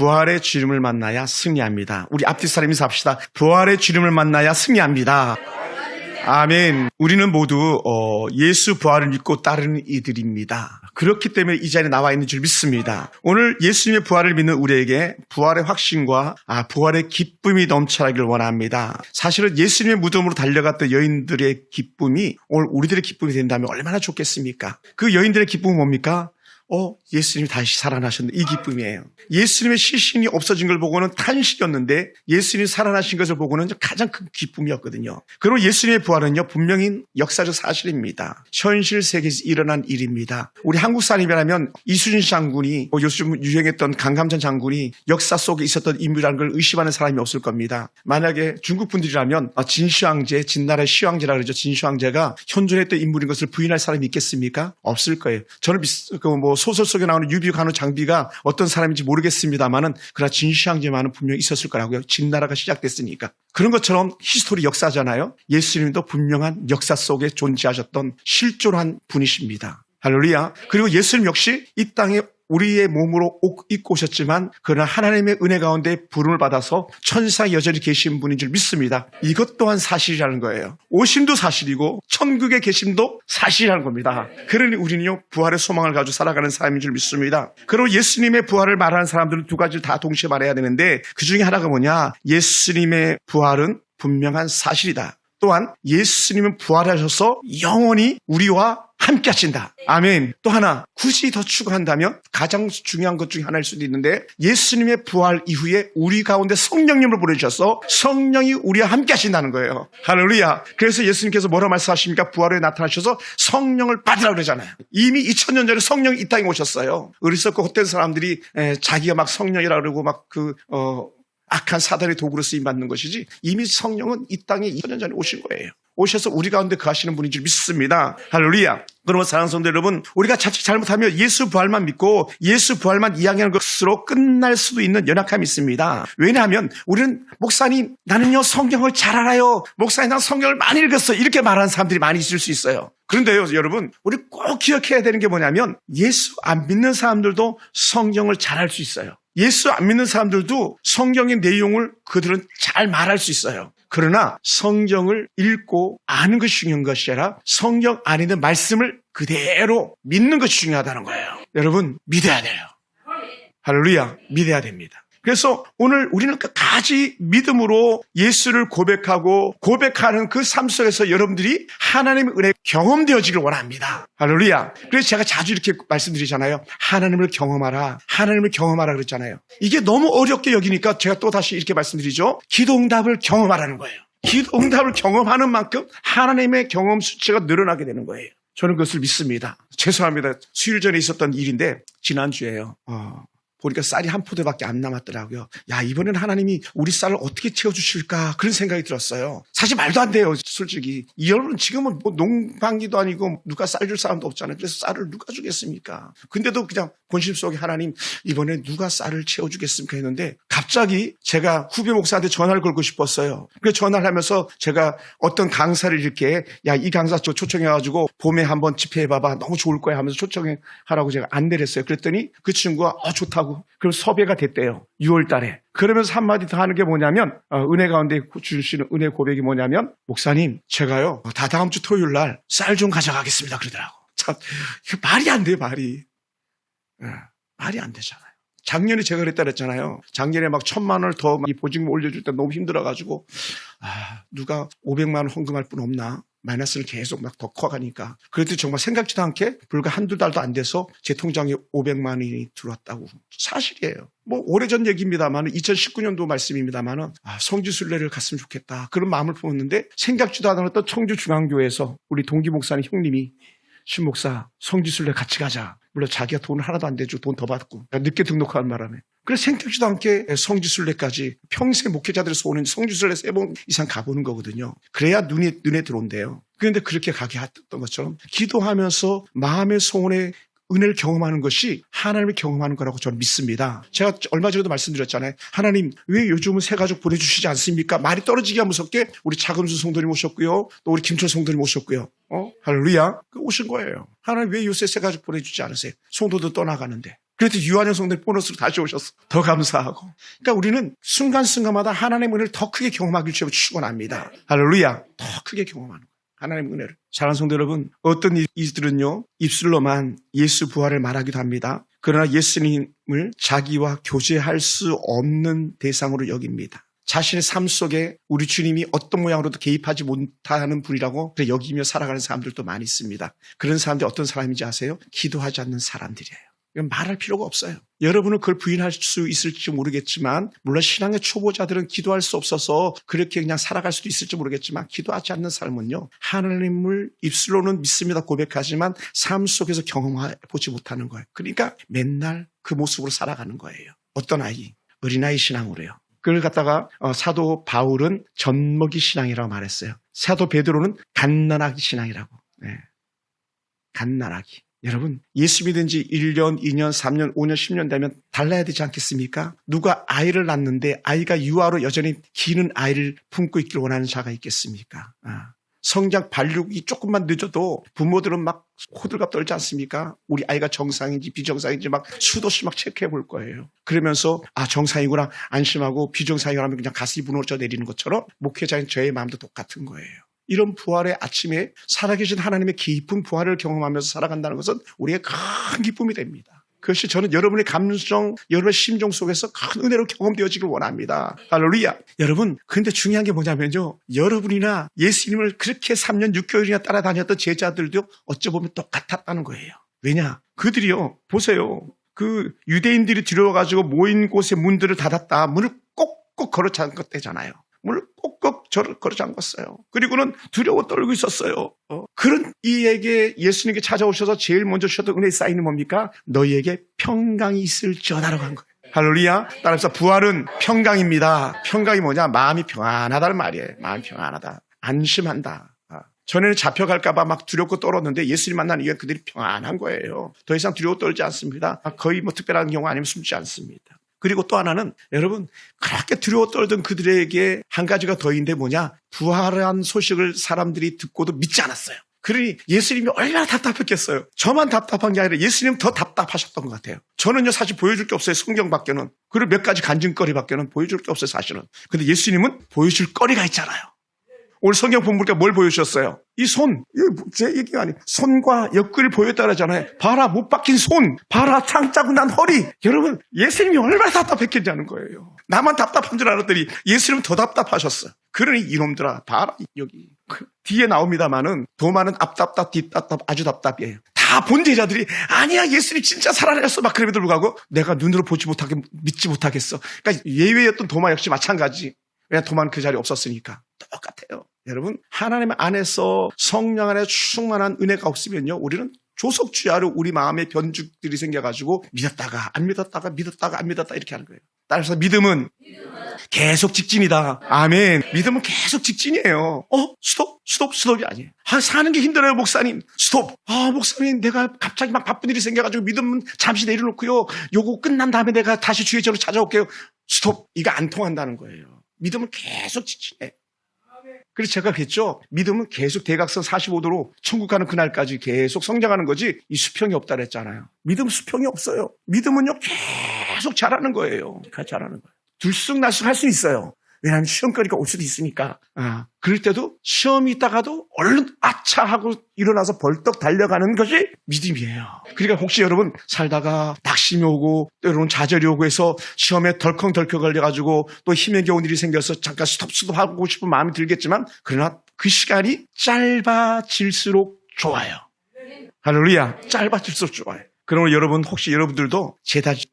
부활의 주님을 만나야 승리합니다. 우리 앞뒤 사람 인사합시다. 부활의 주님을 만나야 승리합니다. 아멘. 우리는 모두 예수 부활을 믿고 따르는 이들입니다. 그렇기 때문에 이 자리에 나와 있는 줄 믿습니다. 오늘 예수님의 부활을 믿는 우리에게 부활의 확신과 부활의 기쁨이 넘쳐나기를 원합니다. 사실은 예수님의 무덤으로 달려갔던 여인들의 기쁨이 오늘 우리들의 기쁨이 된다면 얼마나 좋겠습니까? 그 여인들의 기쁨은 뭡니까? 예수님이 다시 살아나셨네. 이 기쁨이에요. 예수님의 시신이 없어진 걸 보고는 탄식이었는데 예수님이 살아나신 것을 보고는 가장 큰 기쁨이었거든요. 그리고 예수님의 부활은요, 분명히 역사적 사실입니다. 현실 세계에서 일어난 일입니다. 우리 한국 사람이라면 이순신 장군이, 요즘 유행했던 강감찬 장군이 역사 속에 있었던 인물이라는 걸 의심하는 사람이 없을 겁니다. 만약에 중국 분들이라면 진시황제, 진나라의 시황제라 그러죠. 진시황제가 현존했던 인물인 것을 부인할 사람이 있겠습니까? 없을 거예요. 저는 소설 속에 나오는 유비 간호 장비가 어떤 사람인지 모르겠습니다만은 그러나 진시황제만은 분명히 있었을 거라고요. 진나라가 시작됐으니까. 그런 것처럼 히스토리 역사잖아요. 예수님도 분명한 역사 속에 존재하셨던 실존한 분이십니다. 할렐루야. 그리고 예수님 역시 이 땅에 우리의 몸으로 옷 입고 오셨지만 그러나 하나님의 은혜 가운데 부름을 받아서 천사 여전히 계신 분인 줄 믿습니다. 이것 또한 사실이라는 거예요. 오심도 사실이고 천국의 계심도 사실이라는 겁니다. 그러니 우리는요, 부활의 소망을 가지고 살아가는 삶인 줄 믿습니다. 그리고 예수님의 부활을 말하는 사람들은 두 가지를 다 동시에 말해야 되는데 그 중에 하나가 뭐냐? 예수님의 부활은 분명한 사실이다. 또한 예수님은 부활하셔서 영원히 우리와 함께 하신다. 아멘. 또 하나, 굳이 더 추가한다면 가장 중요한 것 중에 하나일 수도 있는데 예수님의 부활 이후에 우리 가운데 성령님을 보내주셔서 성령이 우리와 함께 하신다는 거예요. 할렐루야. 그래서 예수님께서 뭐라 말씀하십니까? 부활에 나타나셔서 성령을 받으라 그러잖아요. 이미 2000년 전에 성령이 이 땅에 오셨어요. 어리석고 헛된 사람들이 자기가 막 성령이라 그러고 악한 사단의 도구로 쓰임받는 것이지 이미 성령은 이 땅에 2000년 전에 오신 거예요. 오셔서 우리 가운데 거하시는 분인 줄 믿습니다. 할렐루야. 그러면 사랑하는 성도 여러분, 우리가 자칫 잘못하면 예수 부활만 믿고 예수 부활만 이야기하는 것으로 끝날 수도 있는 연약함이 있습니다. 왜냐하면 우리는 목사님 나는요 성경을 잘 알아요. 목사님 난 성경을 많이 읽었어요. 이렇게 말하는 사람들이 많이 있을 수 있어요. 그런데요 여러분, 우리 꼭 기억해야 되는 게 뭐냐면 예수 안 믿는 사람들도 성경을 잘 알 수 있어요. 예수 안 믿는 사람들도 성경의 내용을 그들은 잘 말할 수 있어요. 그러나 성경을 읽고 아는 것이 중요한 것이 아니라 성경 안에 있는 말씀을 그대로 믿는 것이 중요하다는 거예요. 여러분, 믿어야 돼요. 할렐루야, 믿어야 됩니다. 그래서 오늘 우리는 끝까지 믿음으로 예수를 고백하는 그 삶 속에서 여러분들이 하나님의 은혜 경험되어지길 원합니다. 할렐루야. 그래서 제가 자주 이렇게 말씀드리잖아요. 하나님을 경험하라. 하나님을 경험하라 그랬잖아요. 이게 너무 어렵게 여기니까 제가 또 다시 이렇게 말씀드리죠. 기도 응답을 경험하라는 거예요. 기도 응답을 경험하는 만큼 하나님의 경험 수치가 늘어나게 되는 거예요. 저는 그것을 믿습니다. 죄송합니다. 수요일 전에 있었던 일인데 지난주에요. 보니까 쌀이 한 포대밖에 안 남았더라고요. 이번엔 하나님이 우리 쌀을 어떻게 채워주실까 그런 생각이 들었어요. 사실 말도 안 돼요. 솔직히 여러분 지금은 농방기도 아니고 누가 쌀 줄 사람도 없잖아요. 그래서 쌀을 누가 주겠습니까? 근데도 그냥 본심 속에 하나님 이번에 누가 쌀을 채워주겠습니까 했는데 갑자기 제가 후배 목사한테 전화를 걸고 싶었어요. 그래서 전화를 하면서 제가 어떤 강사를 이렇게 이 강사 초청해가지고 봄에 한번 집회해봐봐 너무 좋을 거야 하면서 초청하라고 제가 안내를 했어요. 그랬더니 그 친구가 좋다고 그럼 섭외가 됐대요. 6월 달에. 그러면서 한마디 더 하는 게 뭐냐면 은혜 가운데 주시는 은혜 고백이 뭐냐면 목사님 제가요 다다음 주 토요일 날 쌀 좀 가져가겠습니다 그러더라고. 참 말이 안 돼요. 말이 안 되잖아요. 작년에 제가 그랬잖아요. 작년에 막 1000만 원을 더 보증금 올려줄 때 너무 힘들어가지고 누가 500만 원 헌금할 분 없나? 마이너스를 계속 막 더 커가니까. 그랬더니 정말 생각지도 않게 불과 한두 달도 안 돼서 제 통장에 500만 원이 들어왔다고. 사실이에요. 오래전 얘기입니다만 2019년도 말씀입니다만 성지순례를 갔으면 좋겠다. 그런 마음을 품었는데 생각지도 않았던 청주중앙교회에서 우리 동기 목사님 형님이 신 목사 성지순례 같이 가자. 물론 자기가 돈을 하나도 안 대주고 돈 더 받고 늦게 등록한 바람에. 그래서 생각지도 않게 성지순례까지 평생 목회자들에서 오는 성지순례 3번 이상 가보는 거거든요. 그래야 눈에 들어온대요. 그런데 그렇게 가게 했던 것처럼 기도하면서 마음의 소원에 은혜를 경험하는 것이 하나님을 경험하는 거라고 저는 믿습니다. 제가 얼마 전에도 말씀드렸잖아요. 하나님 왜 요즘은 새가족 보내주시지 않습니까? 말이 떨어지기가 무섭게 우리 차금수 성도님 오셨고요. 또 우리 김철 성도님 오셨고요. 할렐루야. 오신 거예요. 하나님 왜 요새 새가족 보내주지 않으세요? 성도도 떠나가는데. 그래도 유한영 성도님 보너스로 다시 오셨어. 더 감사하고. 그러니까 우리는 순간순간마다 하나님의 은혜를 더 크게 경험하길 주로 축원합니다. 할렐루야. 더 크게 경험하는 거예요. 하나님의 은혜를. 사랑하는 성도 여러분, 어떤 이들은요 입술로만 예수 부활을 말하기도 합니다. 그러나 예수님을 자기와 교제할 수 없는 대상으로 여깁니다. 자신의 삶 속에 우리 주님이 어떤 모양으로도 개입하지 못하는 분이라고 여기며 살아가는 사람들도 많이 있습니다. 그런 사람들이 어떤 사람인지 아세요? 기도하지 않는 사람들이에요. 이건 말할 필요가 없어요. 여러분은 그걸 부인할 수 있을지 모르겠지만, 물론 신앙의 초보자들은 기도할 수 없어서 그렇게 그냥 살아갈 수도 있을지 모르겠지만, 기도하지 않는 삶은요 하나님을 입술로는 믿습니다 고백하지만 삶 속에서 경험해보지 못하는 거예요. 그러니까 맨날 그 모습으로 살아가는 거예요. 어떤 아이? 어린아이 신앙으로요. 그걸 갖다가 사도 바울은 젖먹이 신앙이라고 말했어요. 사도 베드로는 갓난아기 신앙이라고. 네. 갓난아기. 여러분, 예수 믿은 지 1년, 2년, 3년, 5년, 10년 되면 달라야 되지 않겠습니까? 누가 아이를 낳는데 아이가 유아로 여전히 기는 아이를 품고 있길 원하는 자가 있겠습니까? 성장 발육이 조금만 늦어도 부모들은 막 호들갑 떨지 않습니까? 우리 아이가 정상인지 비정상인지 막 수도씩 막 체크해 볼 거예요. 그러면서 정상이구나 안심하고 비정상이라면 그냥 가슴이 무너져 내리는 것처럼 목회자인 저의 마음도 똑같은 거예요. 이런 부활의 아침에 살아계신 하나님의 깊은 부활을 경험하면서 살아간다는 것은 우리의 큰 기쁨이 됩니다. 그것이 저는 여러분의 감정, 여러분의 심정 속에서 큰 은혜로 경험되어지길 원합니다. 할렐루야. 여러분, 근데 중요한 게 뭐냐면요. 여러분이나 예수님을 그렇게 3년 6개월이나 따라다녔던 제자들도 어쩌보면 똑같았다는 거예요. 왜냐? 그들이요. 보세요. 그 유대인들이 들어와가지고 모인 곳에 문들을 닫았다. 문을 꼭꼭 걸어 잠갔대잖아요. 문을 꼭꼭 걸어 잠갔어요. 그리고는 두려워 떨고 있었어요. 그런 이에게 예수님께 찾아오셔서 제일 먼저 주셨던 은혜의 사인은 뭡니까? 너희에게 평강이 있을지어다라고 한 거예요. 할렐루야. 따라서 부활은 평강입니다. 평강이 뭐냐? 마음이 평안하다는 말이에요. 마음이 평안하다. 안심한다. 전에는 잡혀갈까봐 막 두렵고 떨었는데 예수님 만난 이유는 그들이 평안한 거예요. 더 이상 두려워 떨지 않습니다. 거의 뭐 특별한 경우 아니면 숨지 않습니다. 그리고 또 하나는 여러분 그렇게 두려워 떨던 그들에게 한 가지가 더 있는데 뭐냐? 부활한 소식을 사람들이 듣고도 믿지 않았어요. 그러니 예수님이 얼마나 답답했겠어요. 저만 답답한 게 아니라 예수님은 더 답답하셨던 것 같아요. 저는요 사실 보여줄 게 없어요. 성경밖에는. 그리고 몇 가지 간증거리밖에는 보여줄 게 없어요 사실은. 근데 예수님은 보여줄 거리가 있잖아요. 오늘 성경 본보니까 뭘 보여주셨어요? 이 손, 제 얘기가 아니에요. 손과 옆구리를 보였다 그러잖아요. 봐라, 못 박힌 손, 봐라, 창자고 난 허리. 여러분, 예수님이 얼마나 답답했겠냐는 거예요. 나만 답답한 줄 알았더니 예수님은 더 답답하셨어요. 그러니 이놈들아, 봐라, 여기. 뒤에 나옵니다만은 도마는 앞답답, 뒷답답, 아주 답답이에요. 다 본 제자들이 아니야, 예수님 진짜 살아났어. 막 그럼에도 불구하고 내가 눈으로 보지 못하게, 믿지 못하겠어. 그러니까 예외였던 도마 역시 마찬가지. 왜냐, 도마는 그 자리에 없었으니까. 똑같아요. 여러분, 하나님 안에서 성령 안에 충만한 은혜가 없으면요 우리는 조석주야로 우리 마음의 변죽들이 생겨가지고 믿었다가 안 믿었다가 믿었다가 안 믿었다 이렇게 하는 거예요. 따라서 믿음은 계속 직진이다. 아멘. 믿음은 계속 직진이에요. 스톱이 아니에요. 사는 게 힘들어요 목사님. 스톱. 목사님 내가 갑자기 막 바쁜 일이 생겨가지고 믿음은 잠시 내려놓고요 요거 끝난 다음에 내가 다시 주의 전으로 찾아올게요. 스톱. 이거 안 통한다는 거예요. 믿음은 계속 직진해. 그래서 제가 그랬죠. 믿음은 계속 대각선 45도로 천국 가는 그날까지 계속 성장하는 거지 이 수평이 없다 그랬잖아요. 믿음 수평이 없어요. 믿음은요 계속 자라는 거예요. 자라는 거예요. 들쑥날쑥 할 수 있어요. 왜냐하면 시험거리가 올 수도 있으니까. 그럴 때도 시험이 있다가도 얼른 아차 하고 일어나서 벌떡 달려가는 것이 믿음이에요. 그러니까 혹시 여러분 살다가 낙심이 오고 또 여러분 좌절이 오고 해서 시험에 덜컹덜컹 걸려가지고 또 힘에 겨운 일이 생겨서 잠깐 스톱하고 싶은 마음이 들겠지만 그러나 그 시간이 짧아질수록 좋아요. 할렐루야. 짧아질수록 좋아요. 그러면 여러분 혹시 여러분들도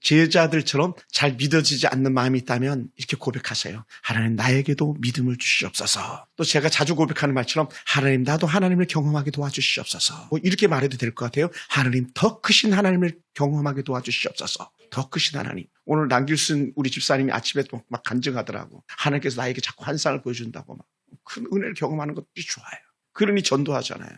제자들처럼 잘 믿어지지 않는 마음이 있다면 이렇게 고백하세요. 하나님 나에게도 믿음을 주시옵소서. 또 제가 자주 고백하는 말처럼 하나님 나도 하나님을 경험하게 도와주시옵소서. 이렇게 말해도 될 것 같아요. 하나님 더 크신 하나님을 경험하게 도와주시옵소서. 더 크신 하나님. 오늘 남길순 우리 집사님이 아침에 막 간증하더라고. 하나님께서 나에게 자꾸 환상을 보여준다고 막 큰 은혜를 경험하는 것들이 좋아요. 그러니 전도하잖아요.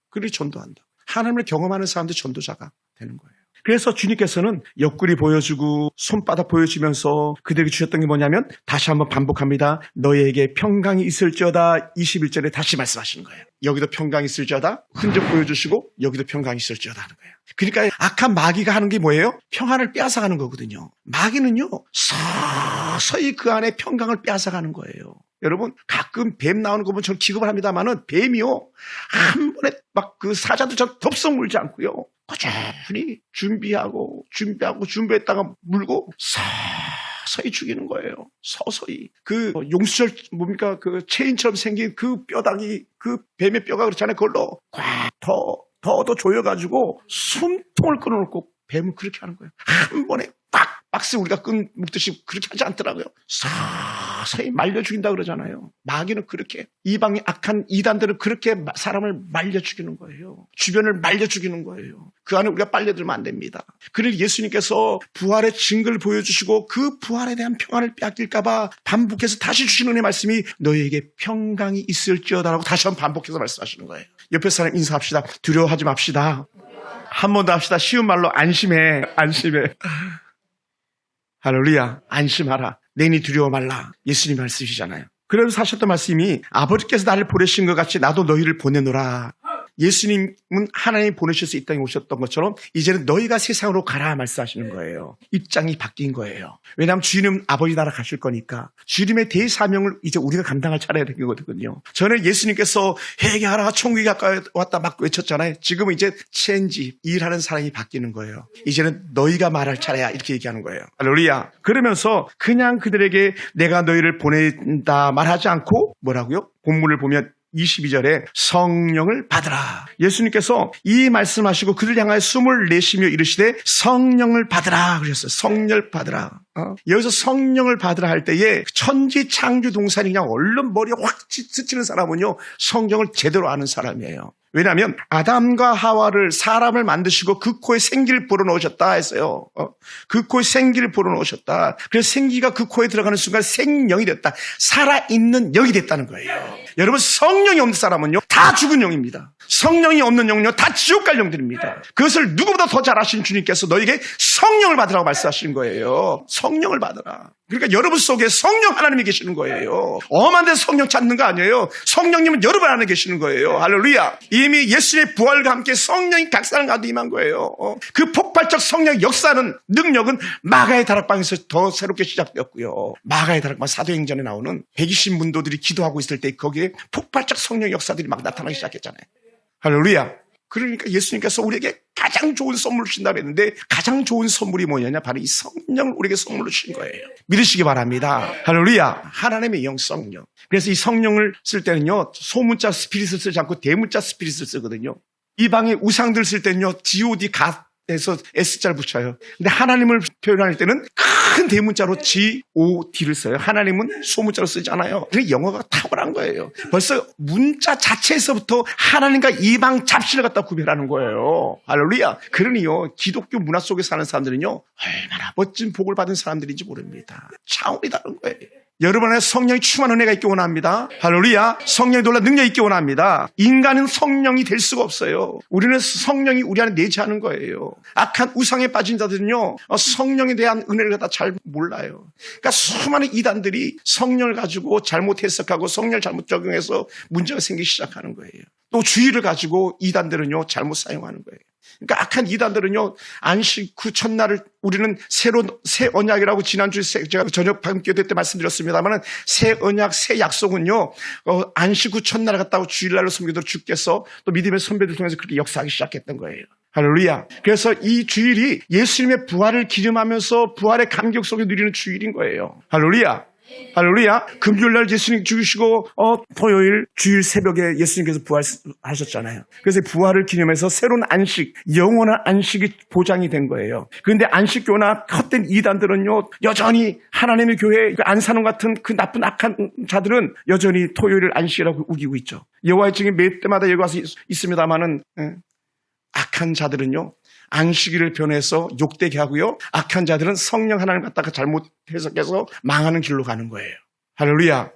그러니 전도한다. 하나님을 경험하는 사람들이 전도자가 되는 거예요. 그래서 주님께서는 옆구리 보여주고 손바닥 보여주면서 그들에게 주셨던 게 뭐냐면 다시 한번 반복합니다. 너희에게 평강이 있을지어다. 21절에 다시 말씀하시는 거예요. 여기도 평강이 있을지어다. 흔적 보여주시고 여기도 평강이 있을지어다 하는 거예요. 그러니까 악한 마귀가 하는 게 뭐예요? 평안을 빼앗아가는 거거든요. 마귀는요 서서히 그 안에 평강을 빼앗아가는 거예요. 여러분 가끔 뱀 나오는 거 보면 저는 기겁을 합니다만은 뱀이요 한 번에 막 그 사자들처럼 덥석 물지 않고요 꾸준히 준비했다가 물고 서서히 죽이는 거예요. 서서히 그 용수철 뭡니까 그 체인처럼 생긴 그 뼈다귀 그 뱀의 뼈가 그렇잖아요. 그걸로 꽉 더 조여가지고 숨통을 끊어놓고 뱀은 그렇게 하는 거예요. 한 번에 꽉 박스 우리가 묶듯이 그렇게 하지 않더라고요. 서서히 말려 죽인다 그러잖아요. 마귀는 그렇게 이방의 악한 이단들은 그렇게 사람을 말려 죽이는 거예요. 주변을 말려 죽이는 거예요. 그 안에 우리가 빨려들면 안 됩니다. 그래서 예수님께서 부활의 증거를 보여주시고 그 부활에 대한 평안을 빼앗길까 봐 반복해서 다시 주시는 은혜의 말씀이 너희에게 평강이 있을지어다라고 다시 한번 반복해서 말씀하시는 거예요. 옆에 사람 인사합시다. 두려워하지 맙시다. 한 번 더 합시다. 쉬운 말로 안심해. 할렐루야. 안심하라. 내니 두려워 말라. 예수님 말씀이시잖아요. 그래서 하셨던 말씀이 아버지께서 나를 보내신 것 같이 나도 너희를 보내노라. 예수님은 하나님이 보내셔서 이 땅에 오셨던 것처럼 이제는 너희가 세상으로 가라 말씀하시는 거예요. 입장이 바뀐 거예요. 왜냐하면 주님은 아버지 나라 가실 거니까 주님의 대사명을 이제 우리가 감당할 차례가 된 거거든요. 전에 예수님께서 회개하라 천국이 가까이 왔다 막 외쳤잖아요. 지금은 이제 체인지 일하는 사람이 바뀌는 거예요. 이제는 너희가 말할 차례야 이렇게 얘기하는 거예요. 할렐루야. 그러면서 그냥 그들에게 내가 너희를 보낸다 말하지 않고 뭐라고요? 본문을 보면 22절에 성령을 받으라. 예수님께서 이 말씀하시고 그들 향하여 숨을 내쉬며 이르시되 성령을 받으라 그러셨어요. 성령을 받으라. 여기서 성령을 받으라 할 때에 천지 창조 동산이 그냥 얼른 머리에 확 스치는 사람은요 성경을 제대로 아는 사람이에요. 왜냐하면 아담과 하와를 사람을 만드시고 그 코에 생기를 불어넣으셨다 했어요. 그 코에 생기를 불어넣으셨다. 그래서 생기가 그 코에 들어가는 순간 생명이 됐다. 살아있는 영이 됐다는 거예요. 여러분 성령이 없는 사람은요 다 죽은 영입니다. 성령이 없는 영은요 다 지옥 갈 영들입니다. 그것을 누구보다 더 잘 아시는 주님께서 너에게 성령을 받으라고 말씀하시는 거예요. 성령을 받으라. 그러니까 여러분 속에 성령 하나님이 계시는 거예요. 엄한 데서 성령 찾는 거 아니에요. 성령님은 여러분 안에 계시는 거예요. 할렐루야. 이미 예수의 부활과 함께 성령이 각 사람 가운데 임한 거예요. 그 폭발적 성령 역사는 능력은 마가의 다락방에서 더 새롭게 시작되었고요. 마가의 다락방 사도행전에 나오는 120문도들이 기도하고 있을 때 거기에 폭발적 성령 역사들이 막 나타나기 시작했잖아요. 할렐루야. 그러니까 예수님께서 우리에게 가장 좋은 선물을 주신다고 했는데 가장 좋은 선물이 뭐냐냐 바로 이 성령을 우리에게 선물로 주신 거예요. 믿으시기 바랍니다. 할렐루야. 하나님의 영 성령. 그래서 이 성령을 쓸 때는요 소문자 스피릿을 쓰지 않고 대문자 스피릿을 쓰거든요. 이방의 우상들 쓸 때는요 God 갓에서 S자를 붙여요. 근데 하나님을 표현할 때는 큰 대문자로 God를 써요. 하나님은 소문자로 쓰지 않아요. 그래서 영어가 탁월한 거예요. 벌써 문자 자체에서부터 하나님과 이방 잡신을 갖다 구별하는 거예요. 할렐루야. 그러니요 기독교 문화 속에 사는 사람들은요 얼마나 멋진 복을 받은 사람들인지 모릅니다. 차원이 다른 거예요. 여러분 안에 성령이 충만한 은혜가 있기 원합니다. 할렐루야. 성령이 놀라 능력이 있기 원합니다. 인간은 성령이 될 수가 없어요. 우리는 성령이 우리 안에 내재하는 거예요. 악한 우상에 빠진 자들은요 성령에 대한 은혜를 갖다 잘 몰라요. 그러니까 수많은 이단들이 성령을 가지고 잘못 해석하고 성령을 잘못 적용해서 문제가 생기기 시작하는 거예요. 또 주의를 가지고 이단들은요 잘못 사용하는 거예요. 그러니까 악한 이단들은요 안식 후 첫날을 우리는 새 언약이라고 지난주에 제가 저녁 방기도 때 말씀드렸습니다만 새 언약 새 약속은요 안식 후 첫날을 갖다가 주일날로 섬기도록 주께서 또 믿음의 선배들 통해서 그렇게 역사하기 시작했던 거예요. 할렐루야. 그래서 이 주일이 예수님의 부활을 기념하면서 부활의 감격 속에 누리는 주일인 거예요. 할렐루야. 할렐루야. 금요일날 예수님 죽으시고 토요일 주일 새벽에 예수님께서 부활하셨잖아요. 그래서 부활을 기념해서 새로운 안식, 영원한 안식이 보장이 된 거예요. 그런데 안식교나 헛된 이단들은요 여전히 하나님의 교회 안사놈 같은 그 나쁜 악한 자들은 여전히 토요일을 안식이라고 우기고 있죠. 여호와의 증인 매 때마다 여기 와서 있습니다마는 악한 자들은요 안식일을 변해서 욕되게 하고요 악한 자들은 성령 하나님 갖다가 잘못 해석해서 망하는 길로 가는 거예요. 할렐루야.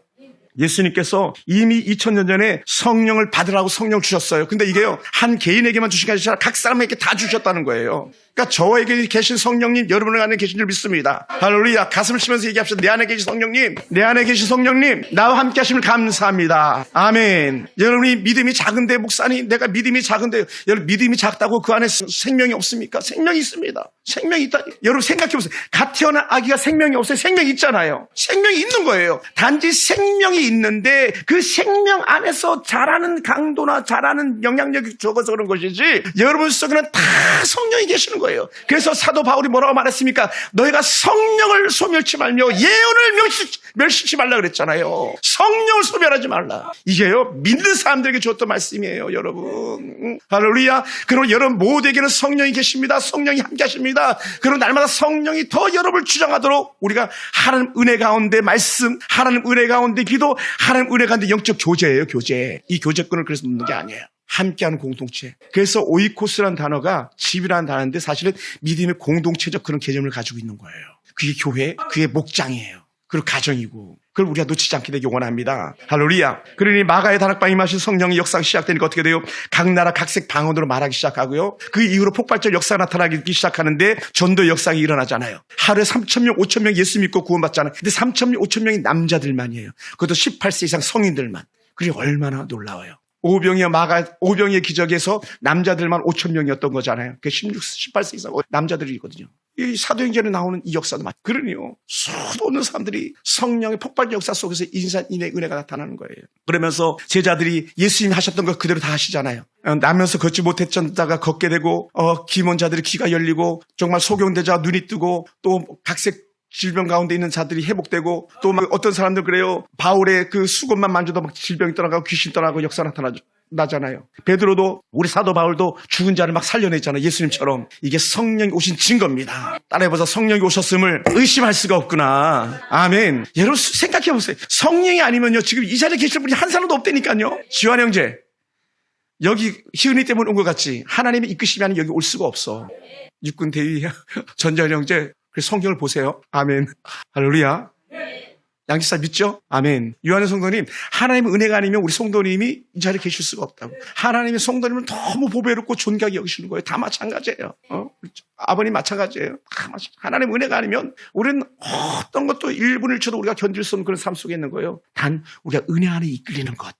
예수님께서 이미 2000년 전에 성령을 받으라고 성령 주셨어요. 근데 이게요 한 개인에게만 주신 게 아니라 각 사람에게 다 주셨다는 거예요. 그러니까 저에게 계신 성령님, 여러분 안에 계신 줄 믿습니다. 할렐루야. 가슴을 치면서 얘기합시다. 내 안에 계신 성령님, 내 안에 계신 성령님, 나와 함께 하심을 감사합니다. 아멘. 여러분이 믿음이 작은데, 목사님, 내가 믿음이 작은데, 여러분 믿음이 작다고 그 안에 생명이 없습니까? 생명이 있습니다. 생명이 있다. 여러분 생각해보세요. 갓 태어난 아기가 생명이 없어요? 생명이 있잖아요. 생명이 있는 거예요. 단지 생명이 있는데 그 생명 안에서 자라는 강도나 자라는 영향력이 적어서 그런 것이지, 여러분 속에는 다 성령이 계시는 거예요. 그래서 사도 바울이 뭐라고 말했습니까? 너희가 성령을 소멸치 말며 예언을 멸시치 말라 그랬잖아요. 성령을 소멸하지 말라. 이게요, 믿는 사람들에게 줬던 말씀이에요, 여러분. 할렐루야. 그리고 여러분 모두에게는 성령이 계십니다. 성령이 함께 하십니다. 그리고 날마다 성령이 더 여러분을 주장하도록 우리가 하나님 은혜 가운데 말씀, 하나님 은혜 가운데 기도, 하나님 은혜 가운데 영적 교제예요, 교제. 이 교제권을 그래서 묻는 게 아니에요. 함께하는 공동체. 그래서 오이코스라는 단어가 집이라는 단어인데 사실은 믿음의 공동체적 그런 개념을 가지고 있는 거예요. 그게 교회, 그게 목장이에요. 그리고 가정이고, 그걸 우리가 놓치지 않게 되기 원합니다. 할렐루야. 그러니 마가의 다락방에 임하신 성령의 역사가 시작되니까 어떻게 돼요? 각 나라 각색 방언으로 말하기 시작하고요. 그 이후로 폭발적 역사가 나타나기 시작하는데 전도 역사가 일어나잖아요. 하루에 3,000명, 5,000명 예수 믿고 구원받잖아요. 근데 3,000명, 5,000명이 남자들만이에요. 그것도 18세 이상 성인들만. 그게 얼마나 놀라워요. 오병이의 기적에서 남자들만 5,000명이었던 거잖아요. 그게 18세 이상 남자들이거든요. 이 사도행전에 나오는 이 역사도 맞. 그러니요, 수도 없는 사람들이 성령의 폭발 역사 속에서 인의 은혜가 나타나는 거예요. 그러면서 제자들이 예수님이 하셨던 거 그대로 다 하시잖아요. 나면서 걷지 못했던 자가 걷게 되고, 기몬 자들이 귀가 열리고, 정말 소경되자 눈이 뜨고, 또 각색 질병 가운데 있는 자들이 회복되고, 또 막 어떤 사람들 그래요. 바울의 그 수건만 만져도 막 질병이 떠나가고 귀신 떠나고 역사 나잖아요. 베드로도, 우리 사도 바울도 죽은 자를 막 살려냈잖아요. 예수님처럼. 이게 성령이 오신 증거입니다. 따라해보자. 성령이 오셨음을 의심할 수가 없구나. 아멘. 여러분 생각해보세요. 성령이 아니면요, 지금 이 자리에 계실 분이 한 사람도 없다니까요. 지환 형제, 여기 희은이 때문에 온 것 같지? 하나님의 이끄심이 아니면 여기 올 수가 없어. 육군 대위 전자현 형제, 그 성경을 보세요. 아멘. 할렐루야. 양지사 믿죠? 아멘. 요한의 성도님, 하나님의 은혜가 아니면 우리 성도님이 이 자리에 계실 수가 없다고. 하나님의 성도님은 너무 보배롭고 존귀하게 여기시는 거예요. 다 마찬가지예요. 아버님 마찬가지예요. 하나님의 은혜가 아니면 우리는 어떤 것도 1분 1초도 우리가 견딜 수 없는 그런 삶 속에 있는 거예요. 단 우리가 은혜 안에 이끌리는 것.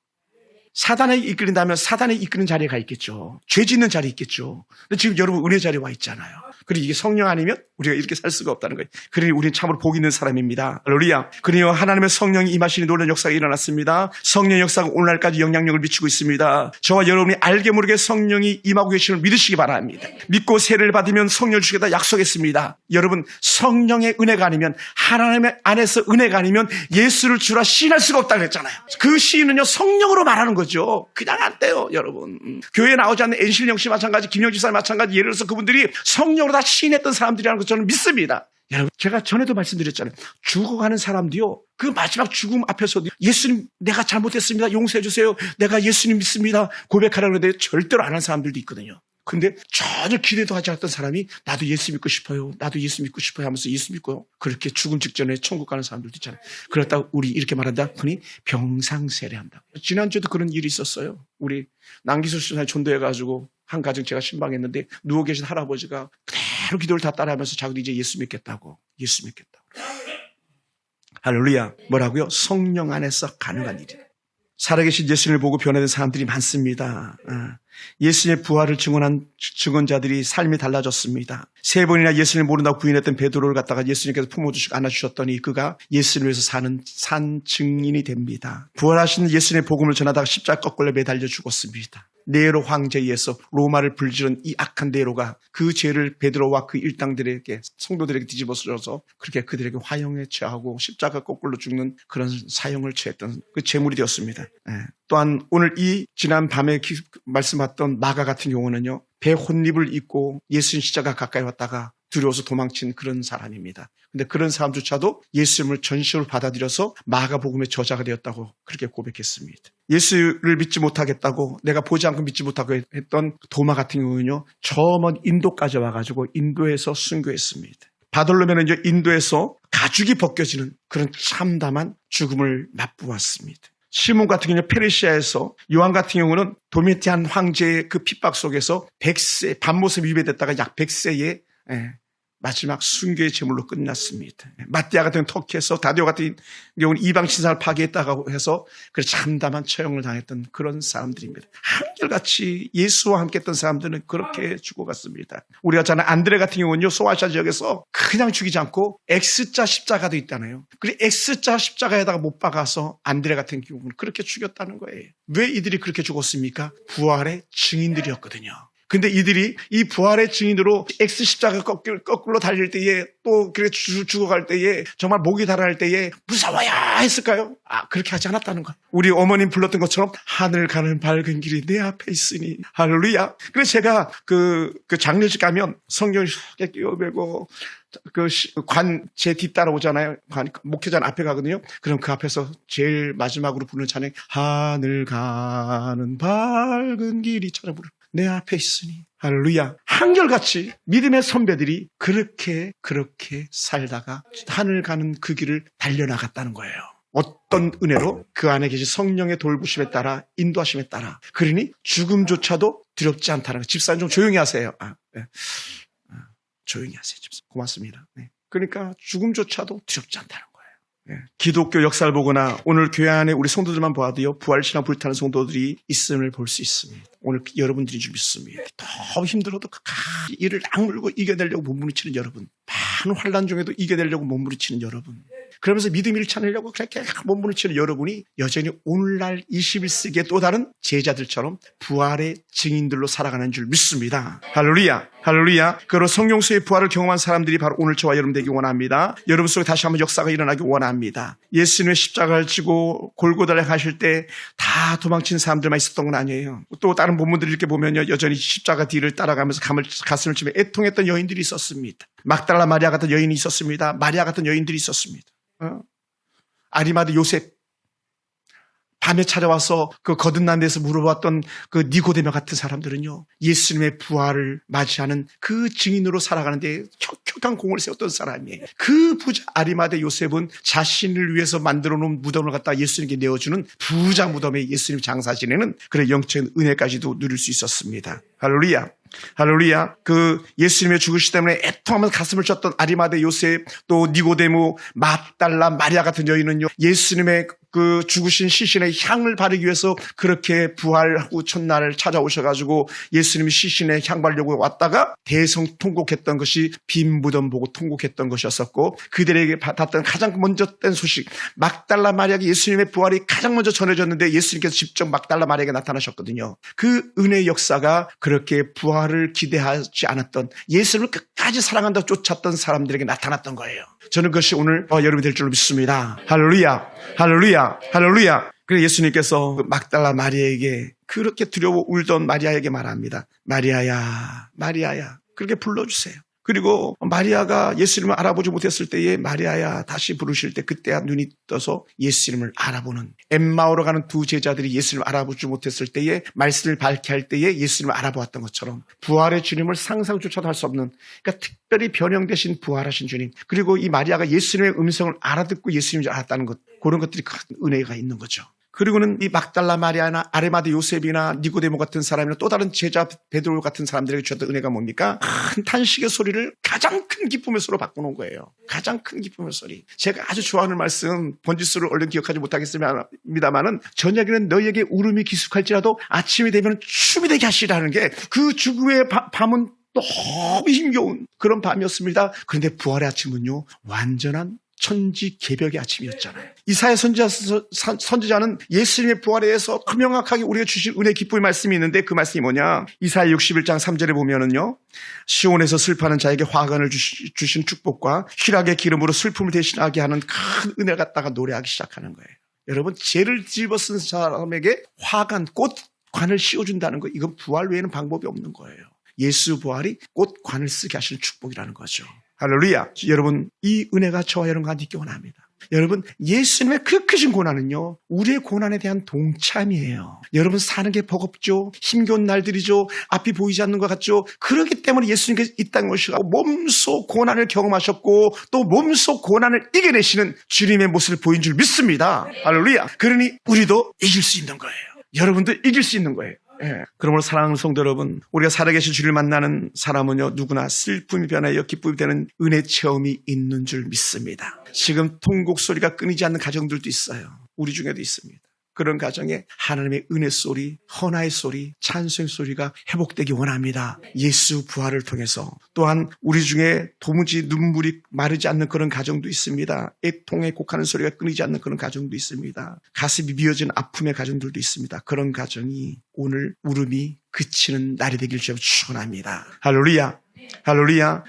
사단에 이끌린다면 사단에 이끄는 자리에 가 있겠죠. 죄 짓는 자리에 있겠죠. 근데 지금 여러분 은혜 자리에 와 있잖아요. 그리고 이게 성령 아니면 우리가 이렇게 살 수가 없다는 거예요. 그러니 우리는 참으로 복 있는 사람입니다. 할렐루야. 그러니 하나님의 성령이 임하시니 놀라운 역사가 일어났습니다. 성령 역사가 오늘날까지 영향력을 미치고 있습니다. 저와 여러분이 알게 모르게 성령이 임하고 계시는 걸 믿으시기 바랍니다. 믿고 세례를 받으면 성령을 주겠다 약속했습니다. 여러분, 성령의 은혜가 아니면, 하나님의 안에서 은혜가 아니면 예수를 주라 시인할 수가 없다고 했잖아요. 그 시인은요, 성령으로 말하는 거죠. 그냥 안 돼요, 여러분. 교회에 나오지 않는 엔실령 씨 마찬가지, 김영주 사 마찬가지, 예를 들어서 그분들이 성령으로 다 시인했던 사람들이라는 걸 저는 믿습니다. 여러분, 제가 전에도 말씀드렸잖아요. 죽어가는 사람도요, 그 마지막 죽음 앞에서도 예수님, 내가 잘못했습니다. 용서해 주세요. 내가 예수님 믿습니다. 고백하라고 하는데 절대로 안 하는 사람들도 있거든요. 근데 전혀 기대도 하지 않았던 사람이 나도 예수 믿고 싶어요. 나도 예수 믿고 싶어요 하면서 예수 믿고 그렇게 죽음 직전에 천국 가는 사람들도 있잖아요. 그렇다고 우리 이렇게 말한다. 흔히 병상세례한다. 지난주에도 그런 일이 있었어요. 우리 남기수 씨가 전도해가지고 한 가정 제가 신방했는데 누워 계신 할아버지가 그대로 기도를 다 따라하면서 자기도 이제 예수 믿겠다고. 예수 믿겠다고. 할렐루야. 뭐라고요? 성령 안에서 가능한 일이에요. 살아계신 예수님을 보고 변화된 사람들이 많습니다. 예수님의 부활을 증언한 증언자들이 삶이 달라졌습니다. 3번이나 예수님을 모른다고 부인했던 베드로를 갖다가 예수님께서 품어주시고 안아주셨더니 그가 예수를 위해서 사는 산 증인이 됩니다. 부활하신 예수님의 복음을 전하다가 십자가 거꾸로 매달려 죽었습니다. 네로 황제에 의해서 로마를 불지른 이 악한 네로가 그 죄를 베드로와 그 일당들에게, 성도들에게 뒤집어쓰려서 그렇게 그들에게 화형에 처하고 십자가 거꾸로 죽는 그런 사형을 처했던 그 제물이 되었습니다. 또한 오늘 이 지난 밤에 말씀했던 마가 같은 경우는요, 배 혼입을 입고 예수님 십자가 가까이 왔다가 두려워서 도망친 그런 사람입니다. 근데 그런 사람조차도 예수님을 전심으로 받아들여서 마가복음의 저자가 되었다고 그렇게 고백했습니다. 예수를 믿지 못하겠다고, 내가 보지 않고 믿지 못하고 했던 도마 같은 경우는요, 저 먼 인도까지 와가지고 인도에서 순교했습니다. 바돌로메는 이제 인도에서 가죽이 벗겨지는 그런 참담한 죽음을 맛보았습니다. 시몬 같은 경우는 페르시아에서, 요한 같은 경우는 도미티안 황제의 그 핍박 속에서 100세, 밤모습 위배됐다가 약 100세에 예, 마지막 순교의 제물로 끝났습니다. 마띠아 같은 터키에서 다디오 같은 경우는 이방 신사를 파괴했다고 해서 그 참담한 처형을 당했던 그런 사람들입니다. 한결같이 예수와 함께 했던 사람들은 그렇게 죽어갔습니다. 우리가 잘 아는 안드레 같은 경우는요, 소아시아 지역에서 그냥 죽이지 않고 X자 십자가도 있잖아요. 그리고 X자 십자가에다가 못 박아서 안드레 같은 경우는 그렇게 죽였다는 거예요. 왜 이들이 그렇게 죽었습니까? 부활의 증인들이었거든요. 근데 이들이 이 부활의 증인으로 X 십자가 거꾸로 달릴 때에 또 그렇게 죽어갈 때에 정말 목이 달아날 때에 무서워야 했을까요? 그렇게 하지 않았다는 거예요. 우리 어머님 불렀던 것처럼 하늘 가는 밝은 길이 내 앞에 있으니 할렐루야. 그래서 제가 그 장례식 가면 성경을 이렇게 끼워매고 제 뒤따라 오잖아요. 목회자 앞에 가거든요. 그럼 그 앞에서 제일 마지막으로 부르는 찬양, 하늘 가는 밝은 길이 찬양 부르는 내 앞에 있으니 할렐루야. 한결같이 믿음의 선배들이 그렇게 살다가 하늘 가는 그 길을 달려나갔다는 거예요. 어떤 은혜로? 그 안에 계신 성령의 돌보심에 따라, 인도하심에 따라. 그러니 죽음조차도 두렵지 않다는 거예요. 집사님 좀 조용히 하세요. 네. 조용히 하세요, 집사님. 고맙습니다. 네. 그러니까 죽음조차도 두렵지 않다는 거예요. 네. 기독교 역사를 보거나 오늘 교회 안에 우리 성도들만 보아도요, 부활신앙 불타는 성도들이 있음을 볼 수 있습니다. 오늘 여러분들이 좀 믿습니다. 더 힘들어도 이를 악물고 이겨내려고 몸부림치는 여러분, 많은 환난 중에도 이겨내려고 몸부림치는 여러분, 그러면서 믿음 잃지 않으려고 그렇게 몸부림치는 여러분이 여전히 오늘날 21세기의 또 다른 제자들처럼 부활의 증인들로 살아가는 줄 믿습니다. 할렐루야. 할렐루야. 그리고 성령수의 부활을 경험한 사람들이 바로 오늘 저와 여러분 되기 원합니다. 여러분 속에 다시 한번 역사가 일어나기 원합니다. 예수님의 십자가를 지고 골고다를 가실 때 다 도망친 사람들만 있었던 건 아니에요. 또 다른 본문들을 이렇게 보면요, 여전히 십자가 뒤를 따라가면서 가슴을 치며 애통했던 여인들이 있었습니다. 막달라 마리아 같은 여인이 있었습니다. 마리아 같은 여인들이 있었습니다. 아리마드 요셉, 밤에 찾아와서 그 거듭난 데서 물어봤던 그 니고데모 같은 사람들은요, 예수님의 부활을 맞이하는 그 증인으로 살아가는데 혁혁한 공을 세웠던 사람이에요. 그 부자 아리마대 요셉은 자신을 위해서 만들어 놓은 무덤을 갖다 예수님께 내어주는 부자 무덤에 예수님 장사 지내는 그런 영적인 은혜까지도 누릴 수 있었습니다. 할렐루야. 할렐루야. 그 예수님의 죽으시 때문에 애통하면서 가슴을 쳤던 아리마대 요셉, 또 니고데모, 막달라 마리아 같은 여인은요, 예수님의 그 죽으신 시신의 향을 바르기 위해서 그렇게 부활하고 첫날을 찾아오셔가지고 예수님이 시신에 향 바르려고 왔다가 대성통곡했던 것이 빈 무덤 보고 통곡했던 것이었었고, 그들에게 받았던 가장 먼저 뗀 소식, 막달라 마리아에게 예수님의 부활이 가장 먼저 전해졌는데 예수님께서 직접 막달라 마리아에게 나타나셨거든요. 그 은혜의 역사가 그렇게 부활을 기대하지 않았던, 예수님을 끝까지 사랑한다고 쫓았던 사람들에게 나타났던 거예요. 저는 그것이 오늘 여러분이 될 줄 믿습니다. 할렐루야. 할렐루야. 할렐루야. 그래서 예수님께서 막달라 마리아에게, 그렇게 두려워 울던 마리아에게 말합니다. 마리아야, 마리아야, 그렇게 불러주세요. 그리고 마리아가 예수님을 알아보지 못했을 때에 마리아야 다시 부르실 때, 그때야 눈이 떠서 예수님을 알아보는, 엠마오로 가는 두 제자들이 예수님을 알아보지 못했을 때에 말씀을 밝게 할 때에 예수님을 알아보았던 것처럼 부활의 주님을 상상조차도 할 수 없는, 그러니까 특별히 변형되신 부활하신 주님, 그리고 이 마리아가 예수님의 음성을 알아듣고 예수님인 줄 알았다는 것, 그런 것들이 큰 은혜가 있는 거죠. 그리고는 이 막달라 마리아나 아리마대 요셉이나 니고데모 같은 사람이나 또 다른 제자 베드로 같은 사람들에게 주셨던 은혜가 뭡니까? 큰 탄식의 소리를 가장 큰 기쁨의 소리로 바꾸는 거예요. 가장 큰 기쁨의 소리. 제가 아주 좋아하는 말씀, 번지수를 얼른 기억하지 못하겠습니다만은, 저녁에는 너희에게 울음이 기숙할지라도 아침이 되면 춤이 되게 하시라는 게, 그 죽음의 밤은 너무 힘겨운 그런 밤이었습니다. 그런데 부활의 아침은요, 완전한 천지개벽의 아침이었잖아요. 이사야 선지자는 예수님의 부활에 대해서 명확하게 우리가 주신 은혜 기쁨의 말씀이 있는데, 그 말씀이 뭐냐? 이사야 61장 3절에 보면은요, 시온에서 슬퍼하는 자에게 화관을 주신 축복과 희락의 기름으로 슬픔을 대신하게 하는 큰 은혜를 갖다가 노래하기 시작하는 거예요. 여러분, 죄를 뒤집어쓴 사람에게 화관, 꽃관을 씌워준다는 거, 이건 부활 외에는 방법이 없는 거예요. 예수 부활이 꽃관을 쓰게 하시는 축복이라는 거죠. 할렐루야. 여러분, 이 은혜가 저와 여러분과 있기 원합니다. 여러분, 예수님의 그 크신 고난은요, 우리의 고난에 대한 동참이에요. 여러분, 사는 게 버겁죠. 힘겨운 날들이죠. 앞이 보이지 않는 것 같죠. 그렇기 때문에 예수님께서 이 땅에 오시고 몸소 고난을 경험하셨고, 또 몸소 고난을 이겨내시는 주님의 모습을 보인 줄 믿습니다. 할렐루야. 그러니 우리도 이길 수 있는 거예요. 여러분도 이길 수 있는 거예요. 그러므로 사랑하는 성도 여러분, 우리가 살아계신 주를 만나는 사람은요, 누구나 슬픔이 변하여 기쁨이 되는 은혜 체험이 있는 줄 믿습니다. 지금 통곡 소리가 끊이지 않는 가정들도 있어요. 우리 중에도 있습니다. 그런 가정에 하나님의 은혜 소리, 헌화의 소리, 찬송 소리가 회복되기 원합니다. 예수 부활을 통해서. 또한 우리 중에 도무지 눈물이 마르지 않는 그런 가정도 있습니다. 애통에 곡하는 소리가 끊이지 않는 그런 가정도 있습니다. 가슴이 미어진 아픔의 가정들도 있습니다. 그런 가정이 오늘 울음이 그치는 날이 되길 주여 축원합니다. 할렐루야. 할렐루야.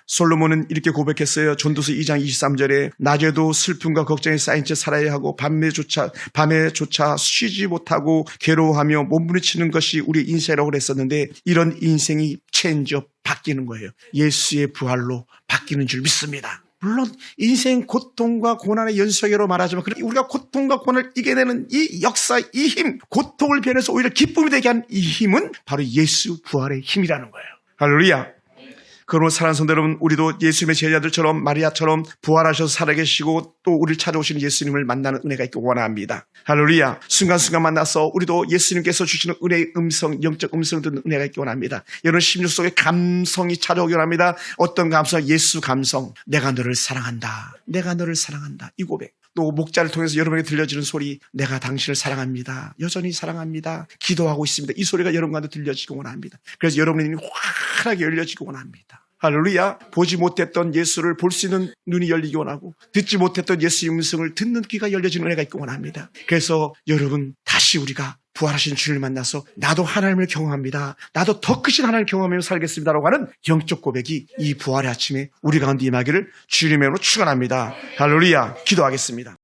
솔로몬은 이렇게 고백했어요. 전도서 2장 23절에 낮에도 슬픔과 걱정이 쌓인 채 살아야 하고 밤에조차 쉬지 못하고 괴로워하며 몸부림치는 것이 우리 인생이라고 그랬었는데 이런 인생이 체인지업 바뀌는 거예요. 예수의 부활로 바뀌는 줄 믿습니다. 물론 인생 고통과 고난의 연속으로 말하지만 우리가 고통과 고난을 이겨내는 이 역사, 이 힘, 고통을 변해서 오히려 기쁨이 되게 한 이 힘은 바로 예수 부활의 힘이라는 거예요. 할렐루야. 그러므로 사랑하는 성도 여러분, 우리도 예수님의 제자들처럼 마리아처럼 부활하셔서 살아계시고 또 우리를 찾아오시는 예수님을 만나는 은혜가 있기 원합니다. 할렐루야. 순간순간 만나서 우리도 예수님께서 주시는 은혜의 음성, 영적 음성을 듣는 은혜가 있기 원합니다. 여러분 심령 속에 감성이 찾아오기 원합니다. 어떤 감성? 예수 감성. 내가 너를 사랑한다. 내가 너를 사랑한다. 이 고백. 또 목자를 통해서 여러분에게 들려지는 소리, 내가 당신을 사랑합니다. 여전히 사랑합니다. 기도하고 있습니다. 이 소리가 여러분과도 들려지기 원합니다. 그래서 여러분의 눈이 환하게 열려지기 원합니다. 할렐루야. 보지 못했던 예수를 볼 수 있는 눈이 열리기 원하고 듣지 못했던 예수의 음성을 듣는 귀가 열려지는 은혜가 있기 원합니다. 그래서 여러분 다시 우리가 부활하신 주를 만나서 나도 하나님을 경험합니다. 나도 더 크신 하나님을 경험하며 살겠습니다라고 하는 영적 고백이 이 부활의 아침에 우리 가운데 임하기를 주님의 이름으로 축원합니다. 할렐루야. 기도하겠습니다.